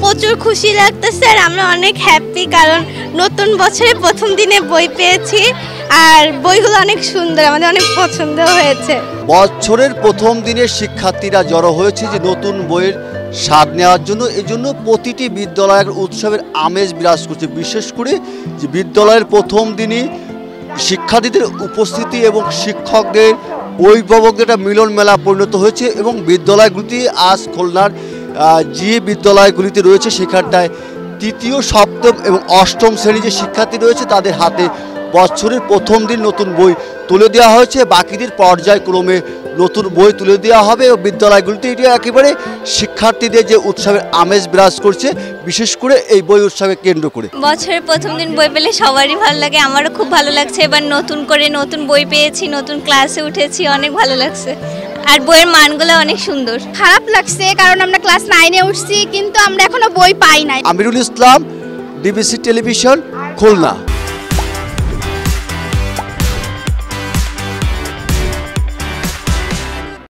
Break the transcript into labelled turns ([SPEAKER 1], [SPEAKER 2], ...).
[SPEAKER 1] প্রচুর খুশি লাগতেছে আর আমরা অনেক হ্যাপি, কারণ নতুন বছরে প্রথম দিনে বই পেয়েছি আর বইগুলো অনেক সুন্দর, আমাদের অনেক পছন্দ হয়েছে।
[SPEAKER 2] বছরের প্রথম দিনে শিক্ষার্থীরা জড়ো হয়েছে যে নতুন বইয়ের স্বাদ নেওয়ার জন্য। এই জন্য প্রতিটি বিদ্যালয়ের উৎসবের আমেজ বিরাজ করছে। বিশেষ করে যে বিদ্যালয়ের প্রথম দিনই শিক্ষার্থীদের উপস্থিতি এবং শিক্ষকদের অভিভাবকদের একটা মিলন মেলা পরিণত হয়েছে এবং বিদ্যালয়গুলিতে আজ খুলনার যে বিদ্যালয়গুলিতে রয়েছে সেখানটায় তৃতীয়, সপ্তম এবং অষ্টম শ্রেণী যে শিক্ষার্থী রয়েছে তাদের হাতে বছরের প্রথম দিন নতুন বই তুলে দেওয়া হয়েছে। বাকিদের পর্যায়ক্রমে নতুন বই তুলে দেওয়া হবে এবং বিদ্যালয়গুলিতে এটা একেবারে শিক্ষার্থীদের যে উৎসবের আমেজ বিরাজ করছে, বিশেষ করে এই বই উৎসবে কেন্দ্র করে।
[SPEAKER 1] বছরের প্রথম দিন বই পেলে সবারই ভালো লাগে, আমারও খুব ভালো লাগছে। এবার নতুন করে নতুন বই পেয়েছি, নতুন ক্লাসে উঠেছি, অনেক ভালো লাগছে। আর বইয়ের মানগুলো অনেক সুন্দর।
[SPEAKER 3] খারাপ লাগছে কারণ আমরা ক্লাস 9-এ উঠছি কিন্তু আমরা এখনো বই পাই নাই।
[SPEAKER 2] Amirul Islam, DBC television, Khulna.